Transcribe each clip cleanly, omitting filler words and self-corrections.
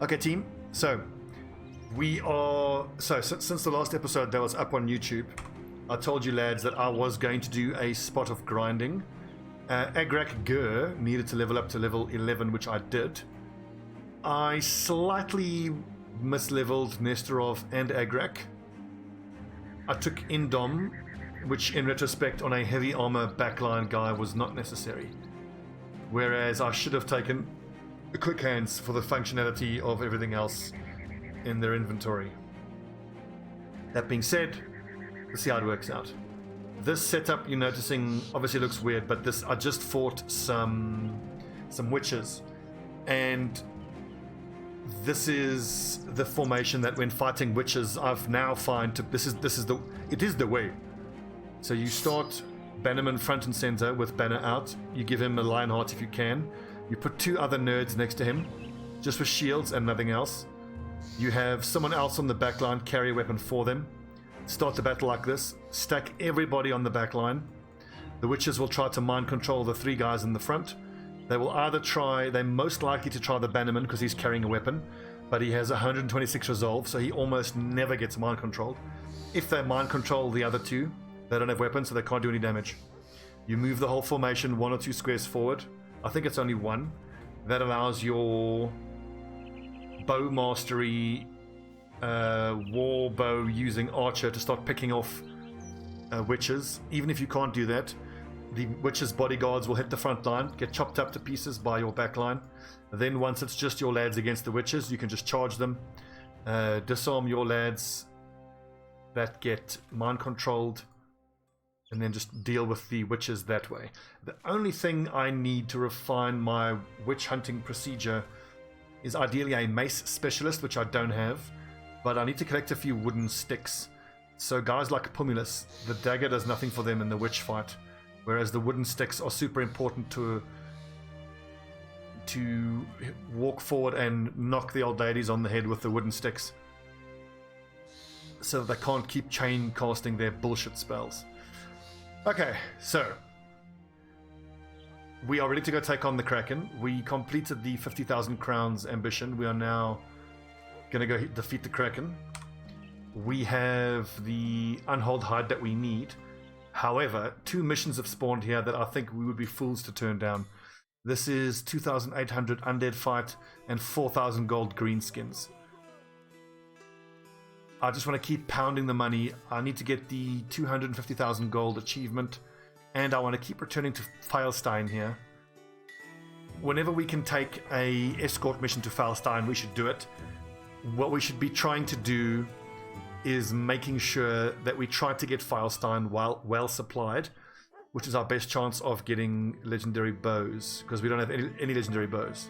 Okay, team. So we are. So since the last episode that was up on YouTube, I told you lads that I was going to do a spot of grinding. Agrak Gur needed to level up to level 11, which I did. I slightly misleveled Nestorov and Agrak. I took Indom, which in retrospect on a heavy armor backline guy was not necessary. Whereas I should have taken quick hands for the functionality of everything else in their inventory. That being said, let's see how it works out. This setup you're noticing obviously looks weird, but this I just fought some witches, and this is the formation that when fighting witches I've now found to it is the way. So you start Bannerman front and center with Banner out. You give him a Lionheart if you can. You put two other nerds next to him, just with shields and nothing else. You have someone else on the back line carry a weapon for them. Start the battle like this. Stack everybody on the back line. The witches will try to mind control the three guys in the front. They will either try, they're most likely to try the Bannerman because he's carrying a weapon, but he has 126 resolve, so he almost never gets mind controlled. If they mind control the other two, they don't have weapons, so they can't do any damage. You move the whole formation 1 or 2 squares forward. I think it's only 1. That allows your bow mastery war bow using archer to start picking off witches. Even if you can't do that, the witches' bodyguards will hit the front line, get chopped up to pieces by your back line. Then once it's just your lads against the witches, you can just charge them, disarm your lads that get mind controlled, and then just deal with the witches that way. The only thing I need to refine my witch hunting procedure is ideally a mace specialist, which I don't have, but I need to collect a few wooden sticks. So guys like Pumulus, the dagger does nothing for them in the witch fight, whereas the wooden sticks are super important to walk forward and knock the old ladies on the head with the wooden sticks, so that they can't keep chain casting their bullshit spells. Okay, so we are ready to go take on the Kraken. We completed the 50,000 crowns ambition. We are now going to go defeat the Kraken. We have the unhold hide that we need. However, 2 missions have spawned here that I think we would be fools to turn down. This is 2,800 undead fight and 4,000 gold greenskins. I just want to keep pounding the money. I need to get the 250,000 gold achievement, and I want to keep returning to Feilstein here. Whenever we can take a escort mission to Feilstein, we should do it. What we should be trying to do is making sure that we try to get Feilstein well supplied, which is our best chance of getting legendary bows, because we don't have any legendary bows.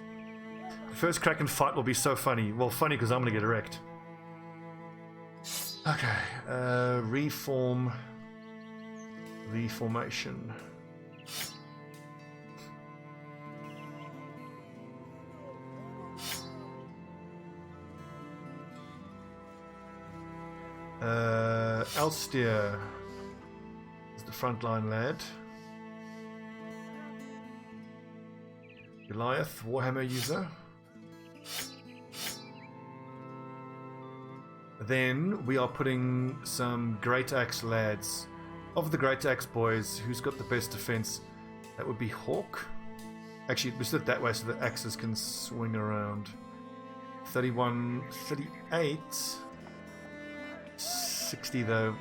The first Kraken fight will be so funny. Well, funny because I'm going to get wrecked. Okay, reform the formation. Alstier is the frontline lad. Goliath, Warhammer user. Then we are putting some Great Axe lads. Of the Great Axe boys, who's got the best defense? That would be Hawk. Actually, we did it that way so the axes can swing around. 31, 38. 60 though.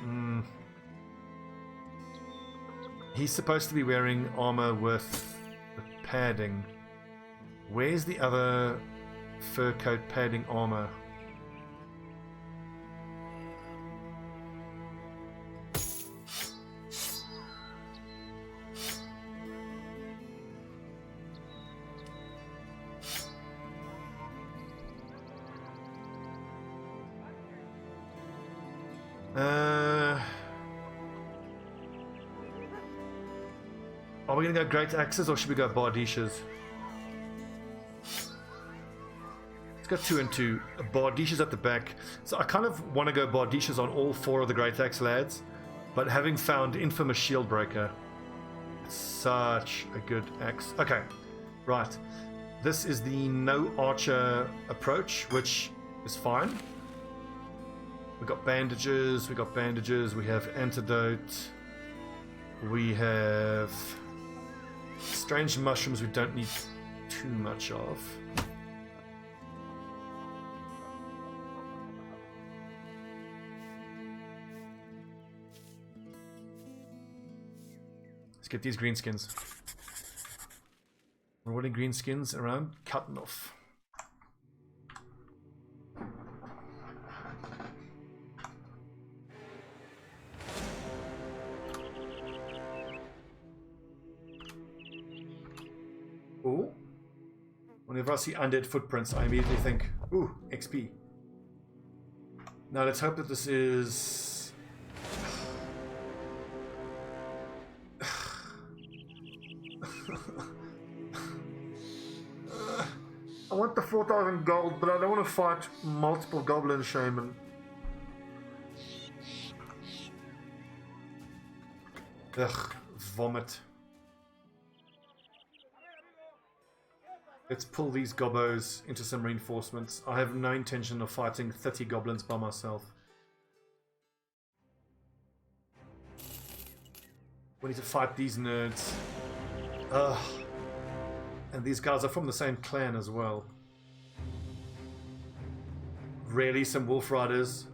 He's supposed to be wearing armor with the padding. Where's the other fur coat padding armor? Are we going to go Great Axes or should we go Bardishas? Let's go 2 and 2. Bardishas at the back. So I kind of want to go Bardishas on all 4 of the Great Axe lads, but having found Infamous Shieldbreaker, it's such a good axe. Okay, right. This is the no archer approach, which is fine. We got bandages, we have antidote, we have strange mushrooms we don't need too much of. Let's get these greenskins. Rolling greenskins around, cutting off. Oh, whenever I see undead footprints, I immediately think, ooh, XP. Now let's hope that this is... I want the 4,000 gold, but I don't want to fight multiple goblin shaman. Ugh, vomit. Let's pull these gobbos into some reinforcements. I have no intention of fighting 30 goblins by myself. We need to fight these nerds. Ugh. And these guys are from the same clan as well. Really, some wolf riders.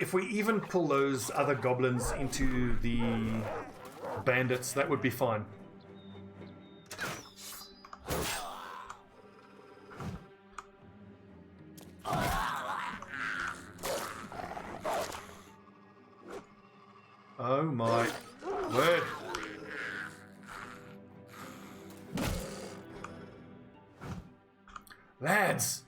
If we even pull those other goblins into the bandits, that would be fine. Oh my word. Lads!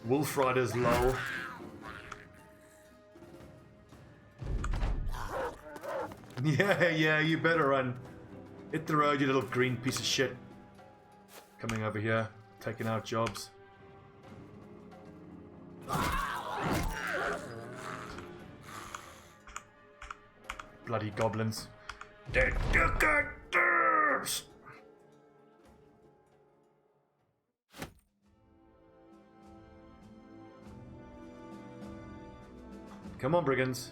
Wolf Riders low. Yeah, you better run. Hit the road, you little green piece of shit. Coming over here, taking out jobs. Bloody goblins. Come on, brigands.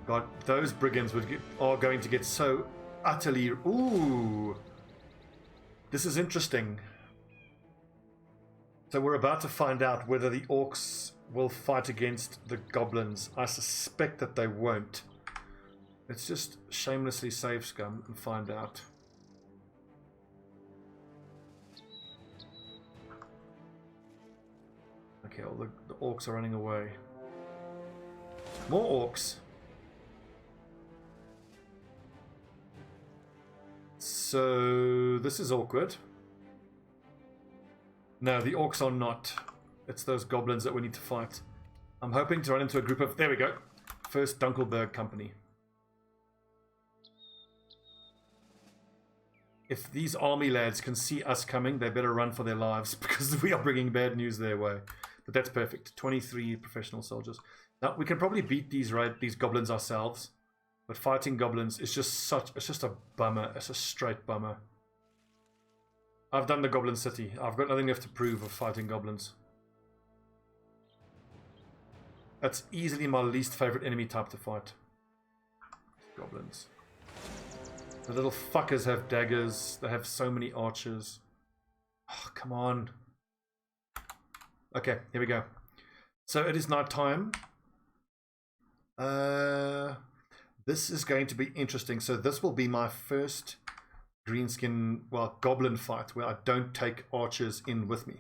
God, those brigands are going to get so utterly... Ooh! This is interesting. So we're about to find out whether the orcs will fight against the goblins. I suspect that they won't. Let's just shamelessly save scum and find out. Okay, all the orcs are running away. More orcs. So this is awkward. No, the orcs are not. It's those goblins that we need to fight. I'm hoping to run into a group of... There we go. First Dunkelberg company. If these army lads can see us coming, they better run for their lives because we are bringing bad news their way. But that's perfect. 23 professional soldiers. Now, we can probably beat these goblins ourselves. But fighting goblins is just it's just a bummer. It's a straight bummer. I've done the Goblin City. I've got nothing left to prove of fighting goblins. That's easily my least favorite enemy type to fight. Goblins. The little fuckers have daggers. They have so many archers. Oh, come on. Okay, here we go. So it is night time. This is going to be interesting. So this will be my first Greenskin, well, goblin fight where I don't take archers in with me.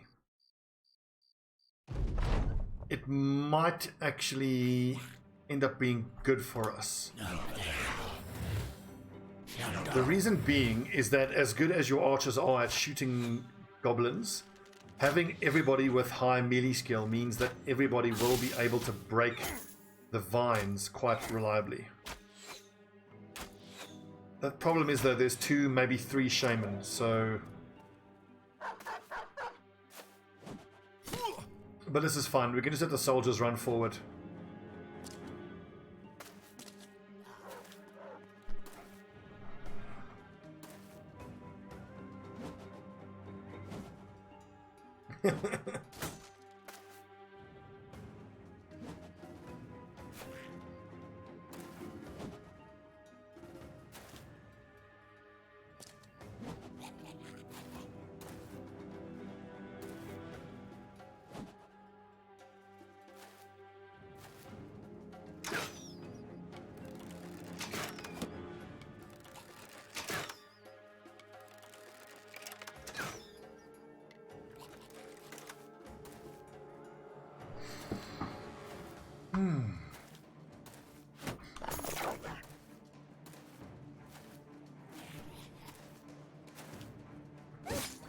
It might actually end up being good for us. The reason being is that as good as your archers are at shooting goblins, Having everybody with high melee skill means that everybody will be able to break the vines quite reliably. The problem is though there's 2, maybe 3 shamans, so... But this is fine, we can just let the soldiers run forward.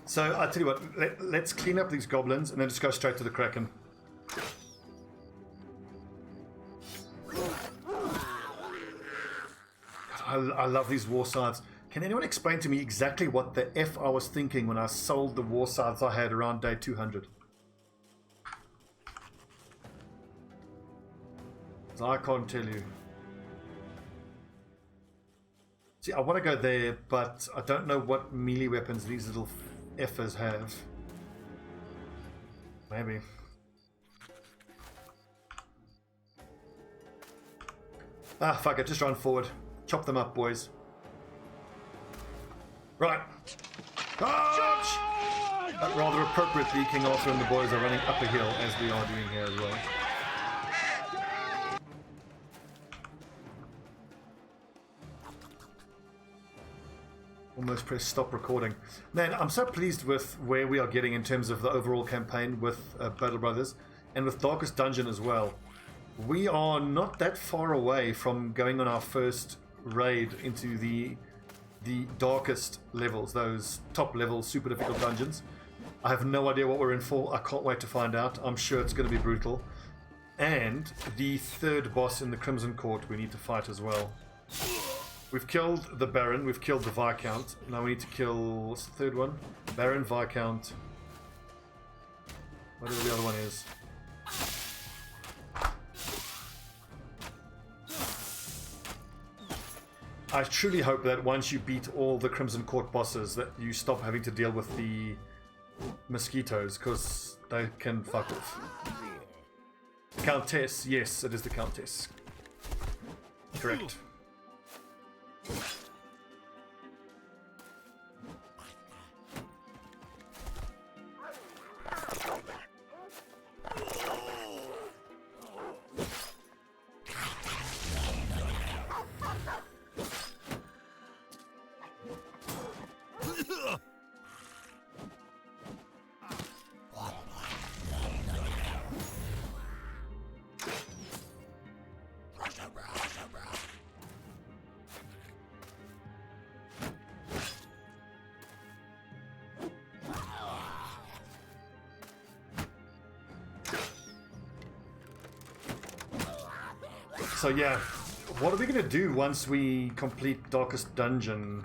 So I tell you what, let's clean up these goblins and then just go straight to the Kraken. I love these war scythes. Can anyone explain to me exactly what the F I was thinking when I sold the war scythes I had around day 200? I can't tell you. See, I want to go there, but I don't know what melee weapons these little effers have. Maybe. Ah, fuck it, just run forward. Chop them up, boys. Right. Charge! But rather appropriately, King Arthur and the boys are running up a hill, as we are doing here as well. Almost press stop recording. Man, I'm so pleased with where we are getting in terms of the overall campaign with Battle Brothers and with Darkest Dungeon as well. We are not that far away from going on our first raid into the darkest levels, those top level super difficult dungeons. I have no idea what we're in for. I can't wait to find out. I'm sure it's going to be brutal. And the third boss in the Crimson Court we need to fight as well. We've killed the Baron, we've killed the Viscount. Now we need to kill, what's the third one? Baron, Viscount. Whatever the other one is. I truly hope that once you beat all the Crimson Court bosses that you stop having to deal with the mosquitoes, because they can fuck off. Countess, yes, it is the Countess. Correct. So yeah, what are we going to do once we complete Darkest Dungeon?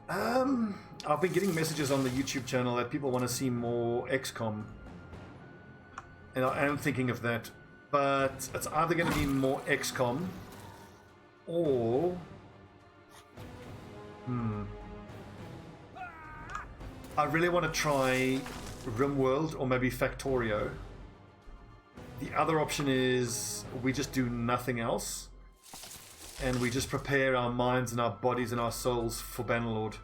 I've been getting messages on the YouTube channel that people want to see more XCOM. And I am thinking of that. But it's either going to be more XCOM or... I really want to try RimWorld or maybe Factorio. The other option is we just do nothing else and we just prepare our minds and our bodies and our souls for Bannerlord.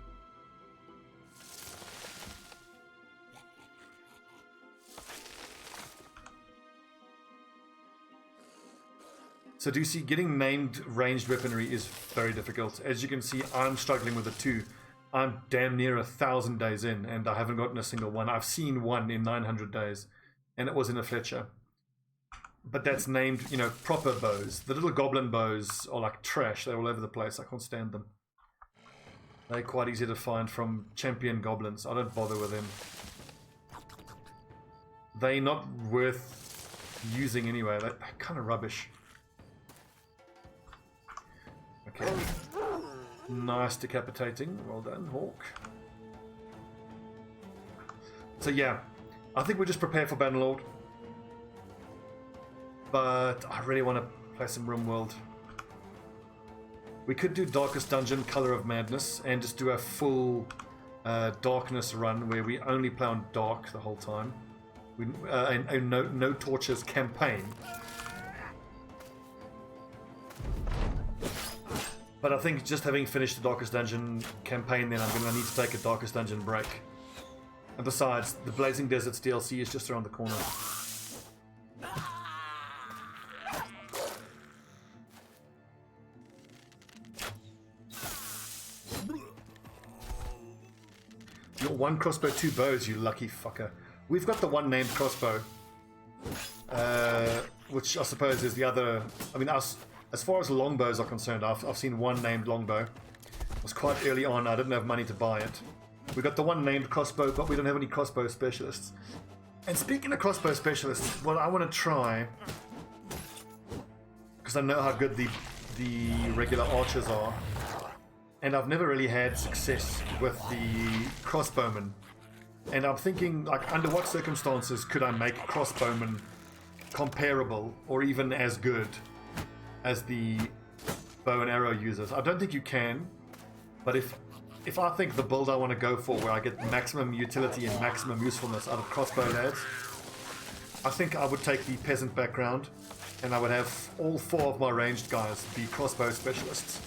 So do you see, getting named ranged weaponry is very difficult. As you can see, I'm struggling with it too. I'm damn near 1,000 days in and I haven't gotten a single one. I've seen one in 900 days and it was in a Fletcher. But that's named, you know, proper bows. The little goblin bows are like trash. They're all over the place. I can't stand them. They're quite easy to find from champion goblins. I don't bother with them. they're not worth using anyway. They're kind of rubbish. Okay. Nice decapitating. Well done, Hawk. So yeah, I think we just prepare for Bannerlord. But I really want to play some RimWorld. We could do Darkest Dungeon, Color of Madness, and just do a full Darkness run where we only play on Dark the whole time. A no Torches campaign. But I think just having finished the Darkest Dungeon campaign, then I'm going to need to take a Darkest Dungeon break. And besides, the Blazing Deserts DLC is just around the corner. Your one crossbow, two bows, you lucky fucker. We've got the one named crossbow, which I suppose is the other. I mean, as far as longbows are concerned, I've seen one named longbow. It was quite early on. I didn't have money to buy it. We got the one named crossbow, but we don't have any crossbow specialists. And speaking of crossbow specialists, what I want to try, because I know how good the regular archers are, and I've never really had success with the crossbowmen. And I'm thinking, like, under what circumstances could I make crossbowmen comparable or even as good as the bow and arrow users? I don't think you can, but if I think the build I want to go for, where I get maximum utility and maximum usefulness out of crossbow lads, I think I would take the peasant background, and I would have all 4 of my ranged guys be crossbow specialists.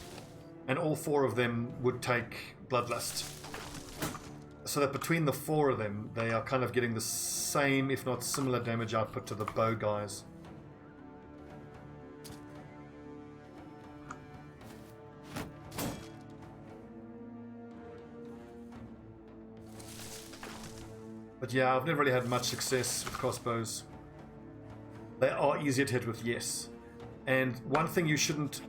And all 4 of them would take Bloodlust. So that between the 4 of them, they are kind of getting the same, if not similar, damage output to the bow guys. But yeah, I've never really had much success with crossbows. They are easier to hit with, yes. And one thing you shouldn't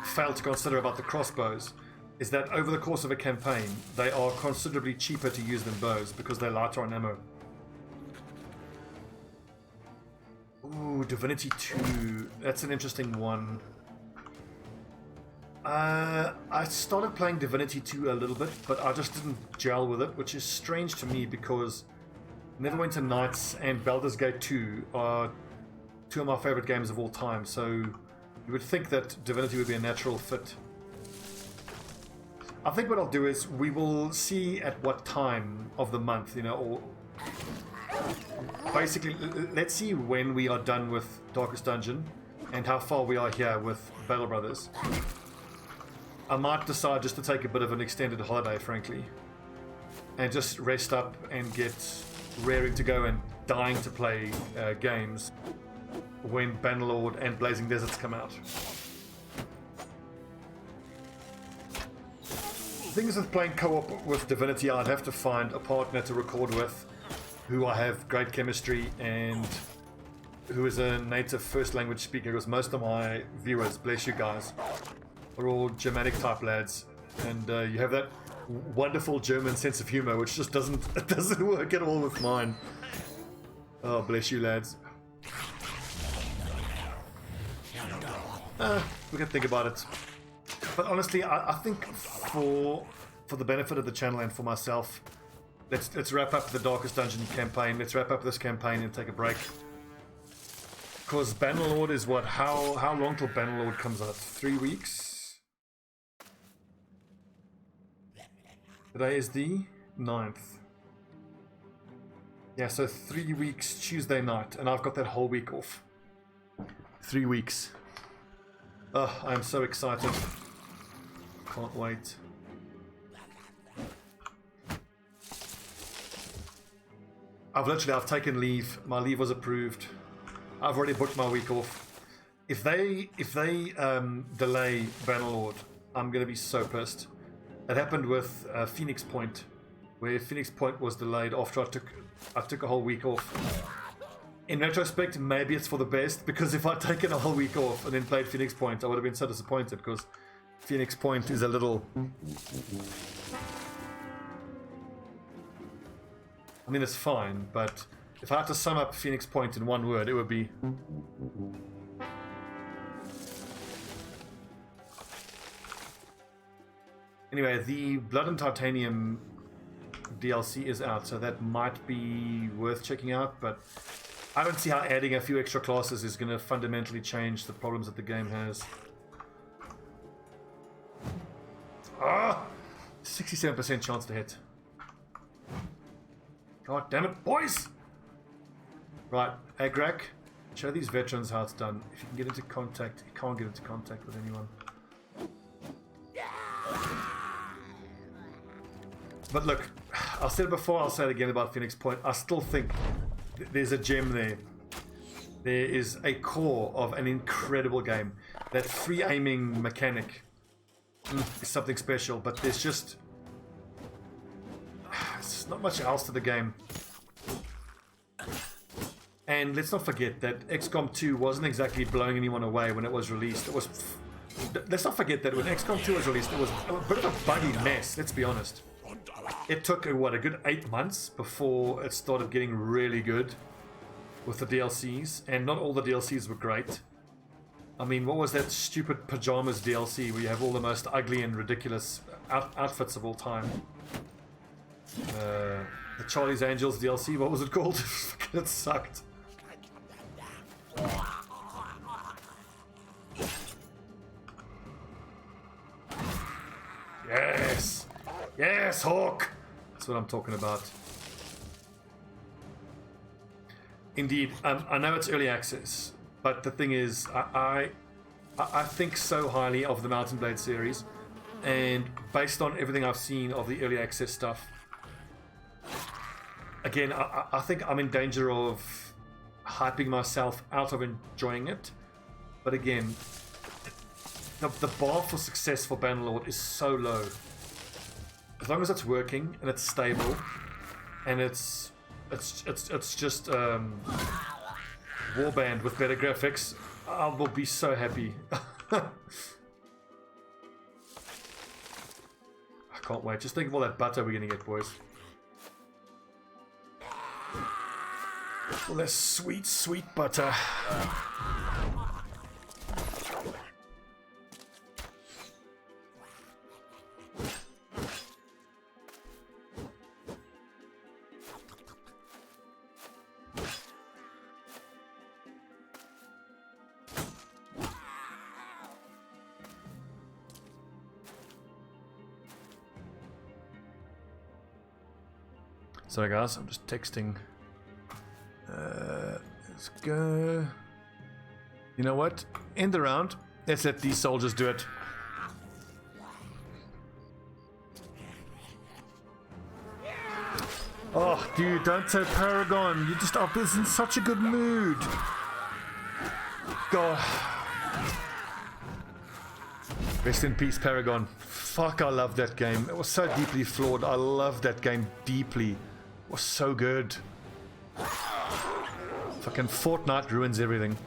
fail to consider about the crossbows is that over the course of a campaign, they are considerably cheaper to use than bows because they're lighter on ammo. Ooh, Divinity 2. That's an interesting one. I started playing Divinity 2 a little bit, but I just didn't gel with it, which is strange to me because Neverwinter Nights and Baldur's Gate 2 are 2 of my favorite games of all time, so you would think that Divinity would be a natural fit. I think what I'll do is we will see at what time of the month, you know, or basically let's see when we are done with Darkest Dungeon and how far we are here with Battle Brothers. I might decide just to take a bit of an extended holiday, frankly, and just rest up and get raring to go and dying to play games when Bannerlord and Blazing Deserts come out. Things with playing co-op with Divinity, I'd have to find a partner to record with who I have great chemistry and who is a native first language speaker, because most of my viewers, bless you guys, are all Germanic type lads, and you have that wonderful German sense of humor which just doesn't work at all with mine. Oh, bless you lads. We can think about it. But honestly, I think for the benefit of the channel and for myself, let's wrap up the Darkest Dungeon campaign. Let's wrap up this campaign and take a break. Because Bannerlord is what? How long till Bannerlord comes out? 3 weeks? Today is the 9th. Yeah, so 3 weeks Tuesday night, and I've got that whole week off. 3 weeks. Oh, I am so excited. Can't wait. I've taken leave. My leave was approved. I've already booked my week off. If they delay Bannerlord, I'm gonna be so pissed. It happened with Phoenix Point, where Phoenix Point was delayed after I took a whole week off. In retrospect, maybe it's for the best, because if I'd taken a whole week off and then played Phoenix Point, I would have been so disappointed, because Phoenix Point is a little... I mean, it's fine, but if I had to sum up Phoenix Point in one word, it would be... Anyway, the Blood and Titanium DLC is out, so that might be worth checking out, but I don't see how adding a few extra classes is going to fundamentally change the problems that the game has. Ah! 67% chance to hit. God damn it, boys! Right, Agrak, show these veterans how it's done. If you can get into contact, you can't get into contact with anyone. But look, I've said it before, I'll say it again about Phoenix Point. I still think there's a gem there. There is a core of an incredible game. That free aiming mechanic is something special, but there's just not much else to the game. And let's not forget that XCOM 2 wasn't exactly blowing anyone away when it was released. It was. Let's not forget that when XCOM 2 was released, it was a bit of a buggy mess, let's be honest. It took, what, a good 8 months before it started getting really good with the DLCs, and not all the DLCs were great. I mean, what was that stupid pajamas DLC where you have all the most ugly and ridiculous outfits of all time? The Charlie's Angels DLC, what was it called? It sucked. Yes! Yes, Hawk! That's what I'm talking about. Indeed, I know it's early access, but the thing is, I think so highly of the Mountain Blade series, and based on everything I've seen of the early access stuff, again, I think I'm in danger of hyping myself out of enjoying it, but again, the bar for success for Bannerlord is so low. As long as it's working and it's stable and it's just warband with better graphics, I will be so happy. I can't wait. Just think of all that butter we're gonna get, boys. All that sweet, sweet butter. Sorry guys, I'm just texting. Let's go. You know what? End the round. Let's let these soldiers do it. Oh, dude, don't say Paragon. You just are in such a good mood. God. Rest in peace, Paragon. Fuck, I love that game. It was so deeply flawed. I love that game deeply. It was so good. Fucking Fortnite ruins everything.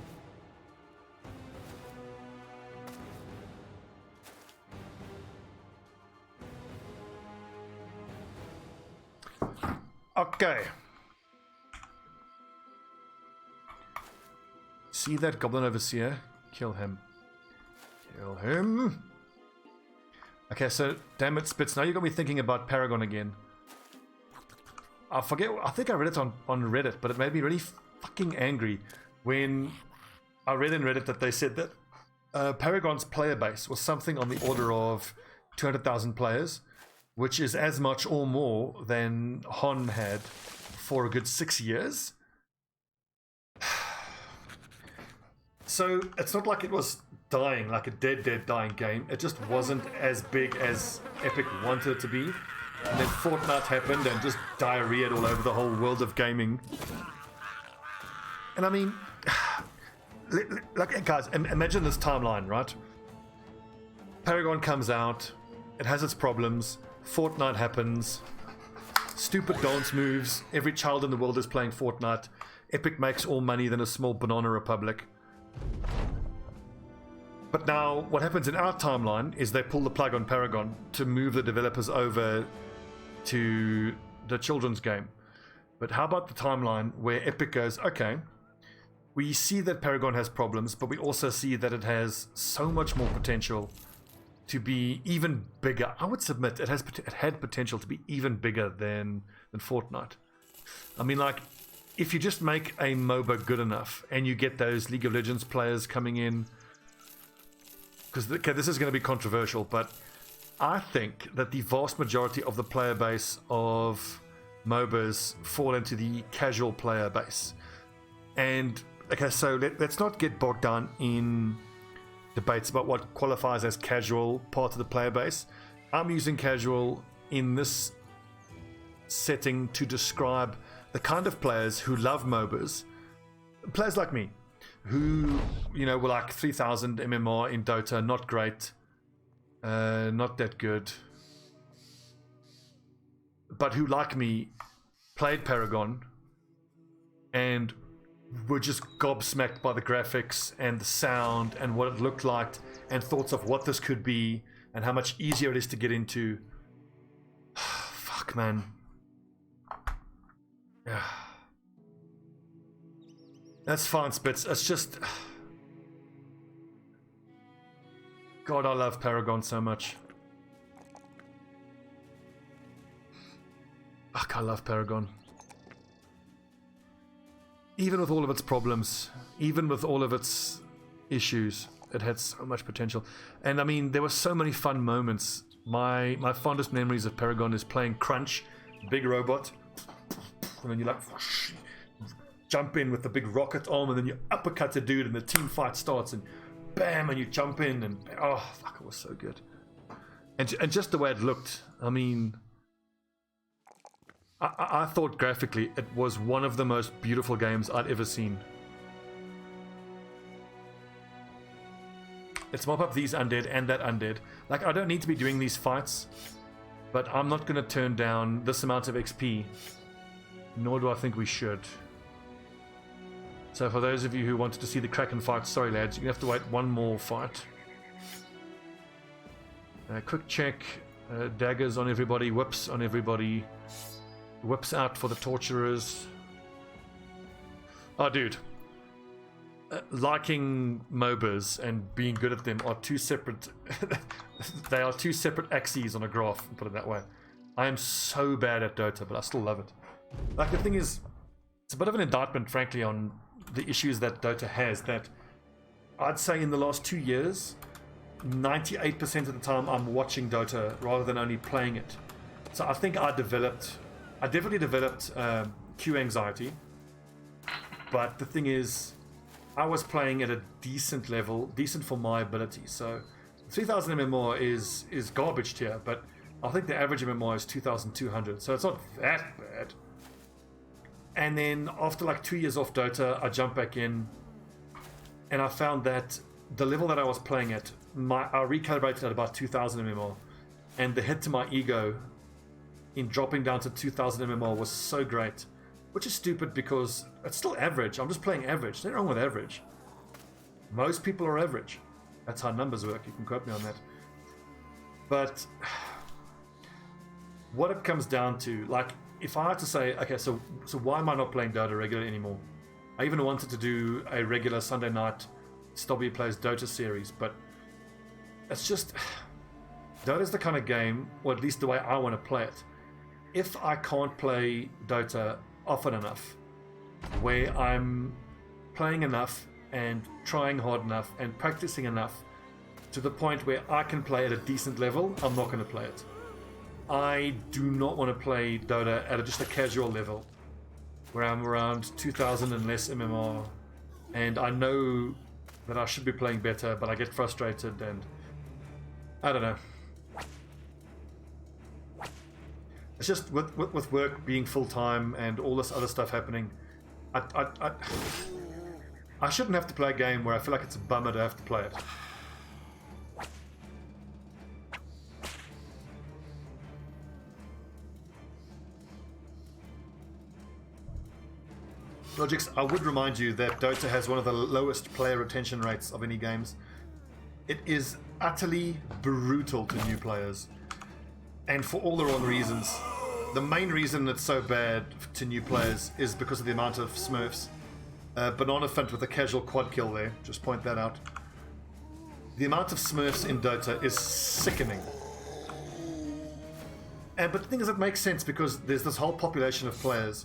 Okay. See that goblin overseer? Kill him. Kill him. Okay, so damn it, Spitz. Now you got me thinking about Paragon again. I forget. I think I read it on Reddit, but it made me really fucking angry when I read in Reddit that they said that Paragon's player base was something on the order of 200,000 players, which is as much or more than Hon had for a good 6 years. So it's not like it was dying, like a dead dying game. It just wasn't as big as Epic wanted it to be. And then Fortnite happened and just diarrheaed all over the whole world of gaming. And I mean, like, guys, imagine this timeline, right? Paragon comes out, it has its problems, Fortnite happens, stupid dance moves, every child in the world is playing Fortnite, Epic makes all money than a small banana republic. But now, what happens in our timeline is they pull the plug on Paragon to move the developers over to the children's game. But how about the timeline where Epic goes, okay, we see that Paragon has problems, but we also see that it has so much more potential to be even bigger. I would submit it had potential to be even bigger than Fortnite. I mean, like, if you just make a MOBA good enough and you get those League of Legends players coming in, because okay, this is going to be controversial, but I think that the vast majority of the player base of MOBAs fall into the casual player base. And okay, so let's not get bogged down in debates about what qualifies as casual part of the player base. I'm using casual in this setting to describe the kind of players who love MOBAs, players like me, who, you know, were like 3000 MMR in Dota, not great, not that good, but who, like me, played Paragon and were just gobsmacked by the graphics and the sound and what it looked like and thoughts of what this could be and how much easier it is to get into. Fuck, man. Yeah. That's fine, Spitz. It's just... God, I love Paragon so much. Fuck, I love Paragon. Even with all of its problems, even with all of its issues, it had so much potential. And I mean, there were so many fun moments. My fondest memories of Paragon is playing Crunch, big robot, and then you like jump in with the big rocket arm, and then you uppercut a dude, and the team fight starts, and bam, and you jump in, and oh fuck, it was so good. And just the way it looked, I mean, I thought graphically it was one of the most beautiful games I'd ever seen. Let's mop up these undead and that undead. Like, I don't need to be doing these fights, but I'm not going to turn down this amount of XP, nor do I think we should. So for those of you who wanted to see the Kraken fight, sorry lads, you have to wait one more fight. Quick check, daggers on everybody, whips on everybody, whips out for the torturers. Oh dude, liking MOBAs and being good at them are two separate they are two separate axes on a graph, put it that way. I am so bad at Dota, but I still love it. Like, the thing is, it's a bit of an indictment frankly on the issues that Dota has, that I'd say in the last 2 years 98% of the time I'm watching Dota rather than only playing it. So I think I definitely developed queue anxiety, but the thing is, I was playing at a decent level, decent for my ability. So 3000 MMR is garbage tier, but I think the average MMR is 2200, so it's not that bad. And then after like 2 years off Dota, I jumped back in, and I found that the level that I was playing at, I recalibrated at about 2000 MMR, and the hit to my ego in dropping down to 2000 MMR was so great, which is stupid because it's still average. I'm just playing average. There's nothing wrong with average. Most people are average. That's how numbers work. You can quote me on that. But what it comes down to, like, if I had to say, okay, so why am I not playing Dota regularly anymore? I even wanted to do a regular Sunday night Stobbie plays Dota series, but it's just, Dota's the kind of game, or at least the way I want to play it. If I can't play Dota often enough, where I'm playing enough and trying hard enough and practicing enough to the point where I can play at a decent level, I'm not going to play it. I do not want to play Dota at just a casual level where I'm around 2000 and less MMR, and I know that I should be playing better, but I get frustrated, and I don't know. It's just with work being full-time and all this other stuff happening, I shouldn't have to play a game where I feel like it's a bummer to have to play it. Logix, I would remind you that Dota has one of the lowest player retention rates of any games. It is utterly brutal to new players, and for all the wrong reasons. the main reason it's so bad to new players is because of the amount of smurfs. Banana Fint with a casual quad kill there, just point that out. The amount of smurfs in Dota is sickening. But the thing is, it makes sense because there's this whole population of players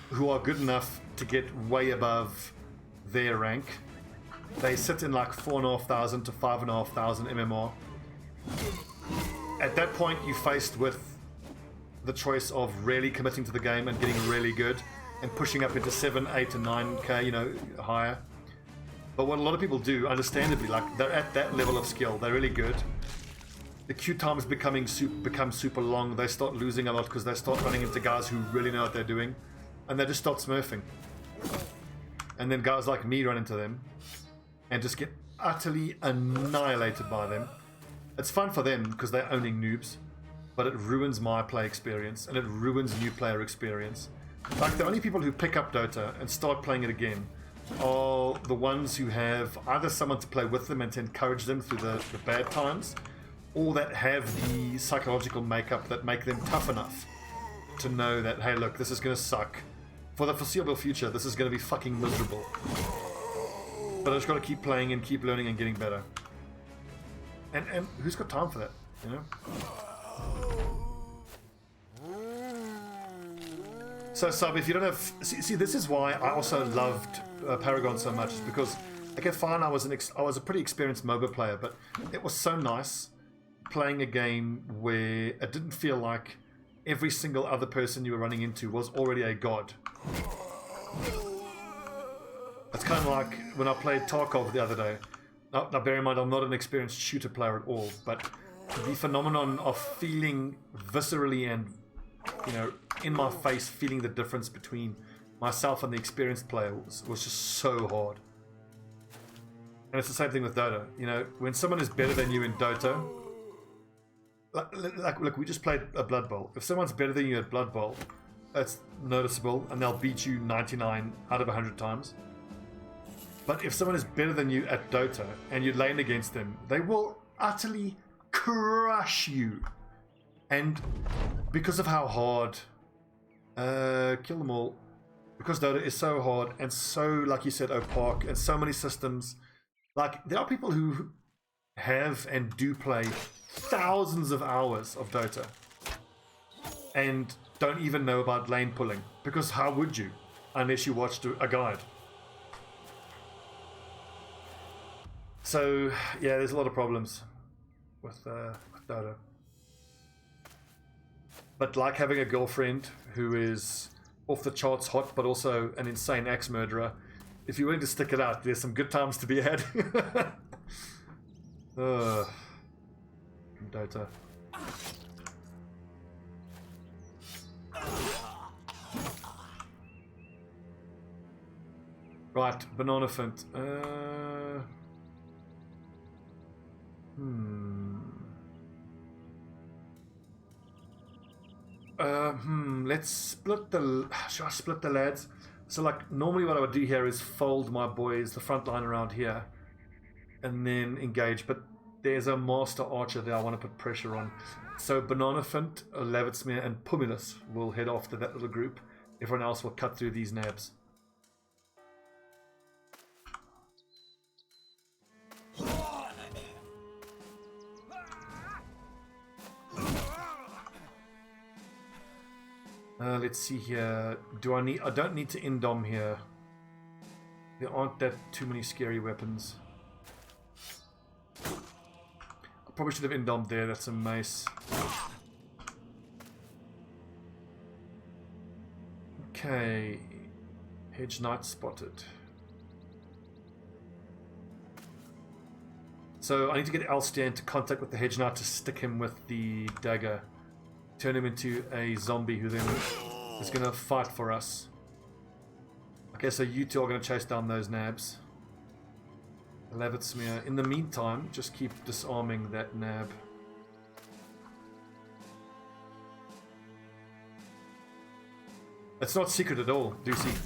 who are good enough to get way above their rank. They sit in like 4,500 to 5,500 MMR. At that point, you're faced with the choice of really committing to the game and getting really good and pushing up into 7, 8, and 9k, you know, higher. But what a lot of people do, understandably, like they're at that level of skill, they're really good. The queue times become super long. They start losing a lot because they start running into guys who really know what they're doing, and they just start smurfing. And then guys like me run into them and just get utterly annihilated by them. It's fun for them because they're owning noobs, but it ruins my play experience and it ruins new player experience. Like, the only people who pick up Dota and start playing it again are the ones who have either someone to play with them and to encourage them through the bad times, or that have the psychological makeup that make them tough enough to know that, hey, look, this is going to suck. For the foreseeable future, this is going to be fucking miserable. But I just got to keep playing and keep learning and getting better. And who's got time for that, you know? So, Sub, if you don't have... See, this is why I also loved Paragon so much, is because, okay, fine, I was a pretty experienced MOBA player, but it was so nice playing a game where it didn't feel like every single other person you were running into was already a god. It's kind of like when I played Tarkov the other day. Now, bear in mind, I'm not an experienced shooter player at all, but the phenomenon of feeling viscerally and, you know, in my face, feeling the difference between myself and the experienced player was just so hard. And it's the same thing with Dota. You know, when someone is better than you in Dota, look, we just played a Blood Bowl. If someone's better than you at Blood Bowl, that's noticeable, and they'll beat you 99 out of 100 times. But if someone is better than you at Dota and you lane against them, they will utterly crush you. And because of how hard, kill them all. Because Dota is so hard and so, like you said, opaque, and so many systems. Like, there are people who have and do play thousands of hours of Dota and don't even know about lane pulling, because how would you unless you watched a guide? So yeah, there's a lot of problems with Dota, but like having a girlfriend who is off the charts hot but also an insane axe murderer, if you're willing to stick it out, there's some good times to be had. Dota. Right, Banana Fint. Let's split the... Should I split the lads? So, like, normally what I would do here is fold my boys, the front line around here, and then engage, but there's a master archer that I want to put pressure on. So Banana Fint, Lavitsmere, and Pumulus will head off to that little group. Everyone else will cut through these nabs. Let's see here. I don't need to indom here. There aren't that too many scary weapons. I probably should have indomed there. That's a mace. Okay. Hedge Knight spotted. So I need to get Alstier into contact with the Hedge Knight to stick him with the dagger. Turn him into a zombie who then is going to fight for us. Okay, so you two are going to chase down those nabs. Lavitsmere. In the meantime, just keep disarming that nab. It's not secret at all, Doocy.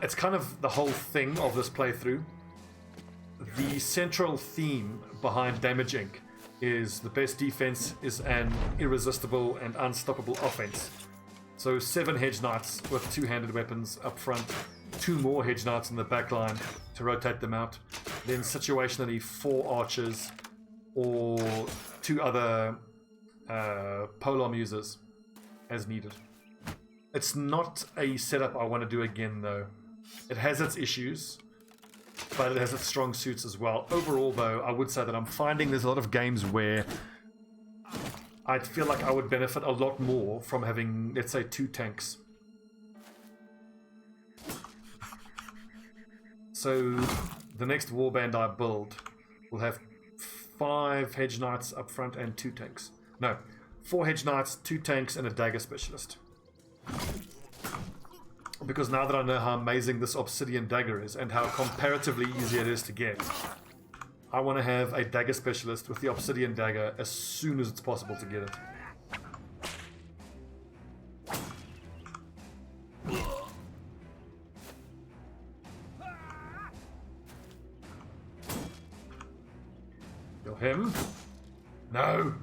It's kind of the whole thing of this playthrough. The central theme behind Damage Inc. is the best defense is an irresistible and unstoppable offense. So 7 hedge knights with 2-handed weapons up front, 2 more hedge knights in the back line to rotate them out, then situationally 4 archers or 2 other polearm users as needed. It's not a setup I want to do again though. It has its issues, but it has its strong suits as well. Overall though, I would say that I'm finding there's a lot of games where I feel like I would benefit a lot more from having, let's say, 2 tanks. So the next warband I build will have 5 hedge knights up front and 2 tanks. No, 4 hedge knights, 2 tanks, and a dagger specialist. Because now that I know how amazing this obsidian dagger is and how comparatively easy it is to get, I want to have a dagger specialist with the obsidian dagger as soon as it's possible to get it. Kill him. No.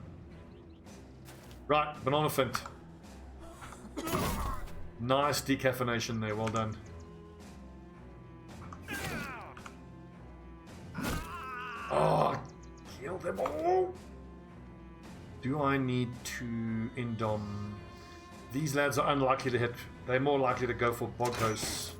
Right, banana flint. Nice decaffeination there, well done. Oh, kill them all. Do I need to indom? These lads are unlikely to hit. They're more likely to go for Bogos.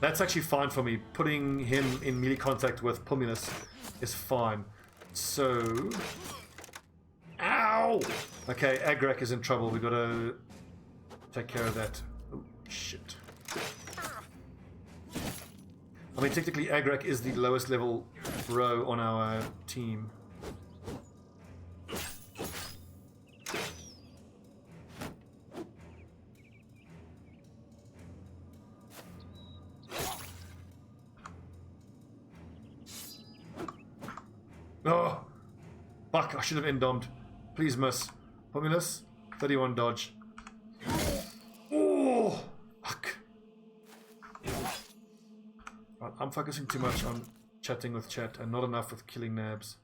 That's actually fine for me. Putting him in melee contact with Pumulus is fine. So... Ow! Okay, Agrak is in trouble. We've got to take care of that. Oh, shit. I mean, technically, Agrak is the lowest level row on our team. Oh! Fuck, I should have endomed. Please miss. Pumulus, 31 dodge. Oh! Fuck. Right, I'm focusing too much on chatting with chat and not enough with killing nabs.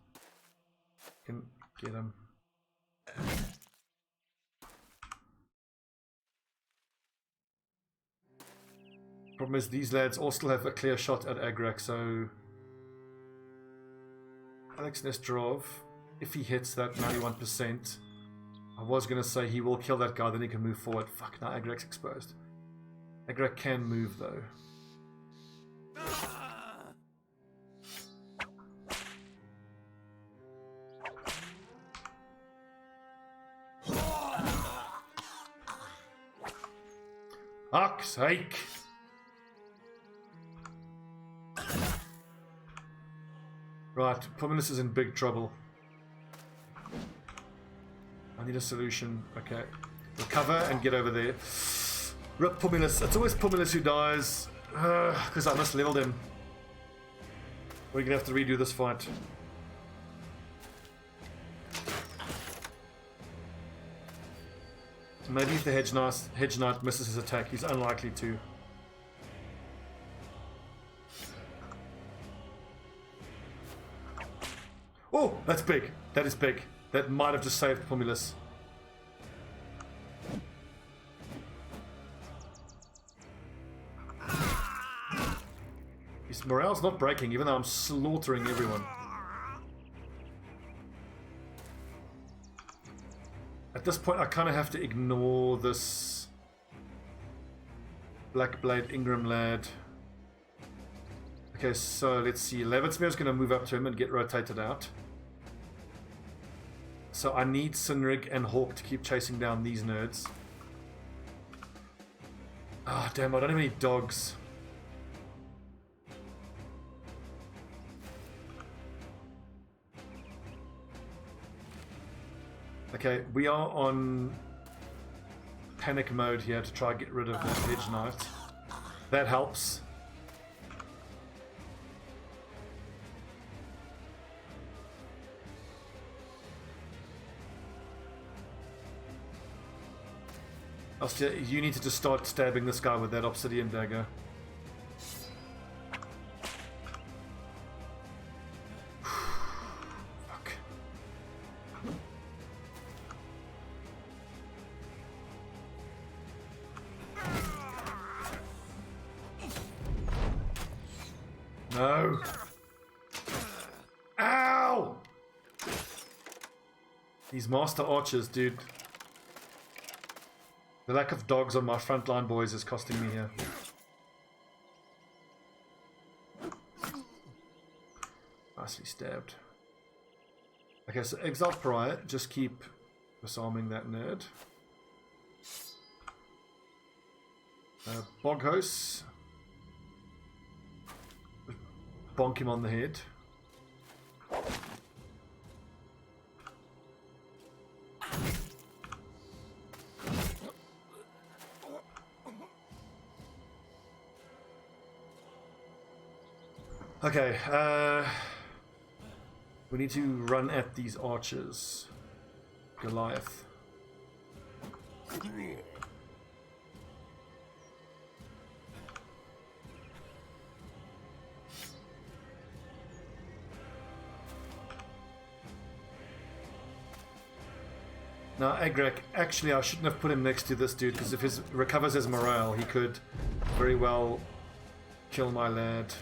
Can get him. Problem is these lads all still have a clear shot at Agrak, so Alex Nesterov, if he hits that 91%, I was going to say he will kill that guy, then he can move forward. Fuck, now Agrak's exposed. Agrak can move though. Fuck's sake! Right, Pumulus is in big trouble. I need a solution. Okay. Recover and get over there. Rip Pumulus. It's always Pumulus who dies. Because I misleveled him. We're going to have to redo this fight. Maybe if the Hedge Knight misses his attack, he's unlikely to. Oh, that's big. That is big. That might have just saved Pumulus. His morale's not breaking, even though I'm slaughtering everyone. At this point, I kind of have to ignore this Blackblade Ingram lad. Okay, so let's see. Levitsmir's going to move up to him and get rotated out. So I need Sinrig and Hawk to keep chasing down these nerds. Ah, oh, damn, I don't have any dogs. Okay, we are on panic mode here to try and get rid of that Hedge Knight. That helps. You need to just start stabbing this guy with that obsidian dagger. No. Ow! These master archers, dude. The lack of dogs on my frontline boys is costing me here. Nicely stabbed. Okay, so Exiled Pariah, just keep disarming that nerd. Boghos. Bonk him on the head. Okay, we need to run at these archers. Goliath. Now, Agrek, actually I shouldn't have put him next to this dude, because if he recovers his morale, he could very well kill my lad.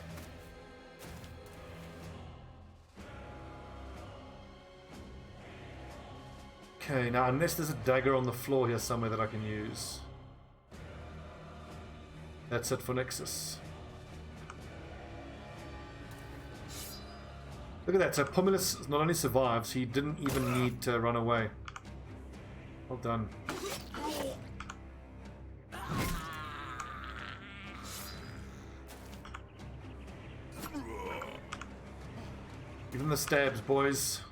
Okay, now unless there's a dagger on the floor here somewhere that I can use. That's it for Nexus. Look at that, so Pomulus not only survives, he didn't even need to run away. Well done. Give him the stabs, boys.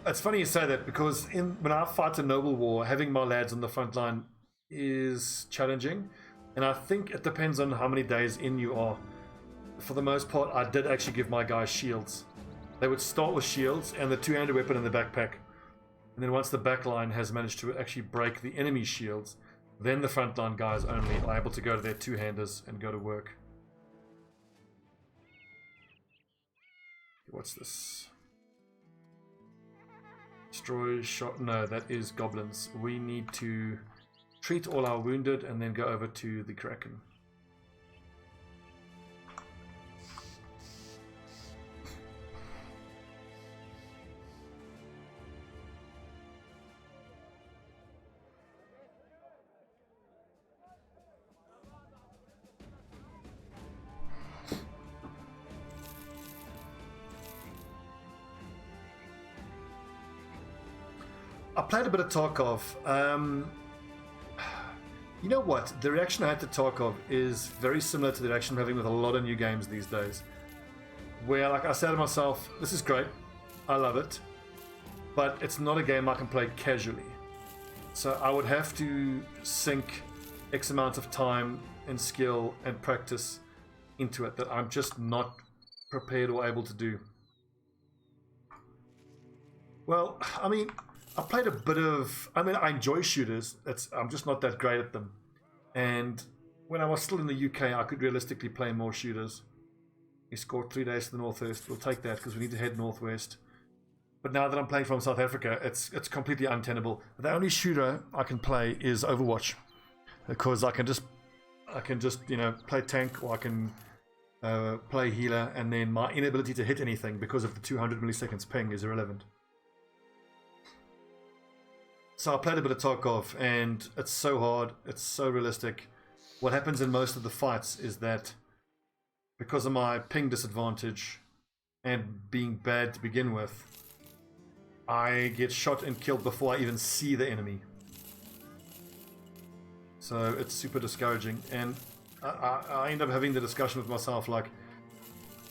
It's funny you say that, because when I fight a noble war, having my lads on the front line is challenging, and I think it depends on how many days in you are. For the most part, I did actually give my guys shields. They would start with shields and the two-handed weapon in the backpack, and then once the back line has managed to actually break the enemy shields, then the frontline guys only are able to go to their two-handers and go to work. What's this? Destroy shot. No, that is goblins. We need to treat all our wounded and then go over to the Kraken. I played a bit of Tarkov. You know what? The reaction I had to Tarkov is very similar to the reaction I'm having with a lot of new games these days. Where, like, I said to myself, this is great, I love it, but it's not a game I can play casually. So I would have to sink X amount of time and skill and practice into it that I'm just not prepared or able to do. Well, I mean, I played a bit of... I mean, I enjoy shooters. I'm just not that great at them. And when I was still in the UK, I could realistically play more shooters. We scored 3 days to the northwest. We'll take that because we need to head northwest. But now that I'm playing from South Africa, it's completely untenable. The only shooter I can play is Overwatch, because I can just play tank, or I can play healer, and then my inability to hit anything because of the 200 milliseconds ping is irrelevant. So I played a bit of Tarkov, and it's so hard, it's so realistic. What happens in most of the fights is that because of my ping disadvantage and being bad to begin with, I get shot and killed before I even see the enemy. So it's super discouraging, and I end up having the discussion with myself, like,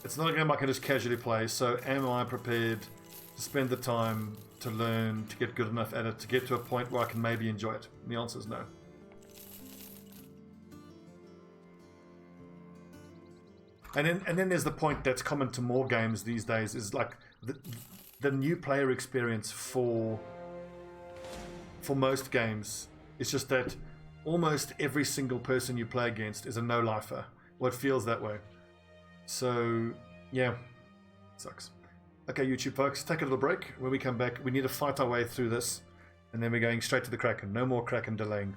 it's not a game I can just casually play, so am I prepared to spend the time to learn, to get good enough at it, to get to a point where I can maybe enjoy it? And the answer is no. And then there's the point that's common to more games these days, is like the new player experience for most games. It's just that almost every single person you play against is a no-lifer. Well, it feels that way. So, yeah, sucks. Okay, YouTube folks, take a little break. When we come back, we need to fight our way through this, and then we're going straight to the Kraken. No more Kraken delaying.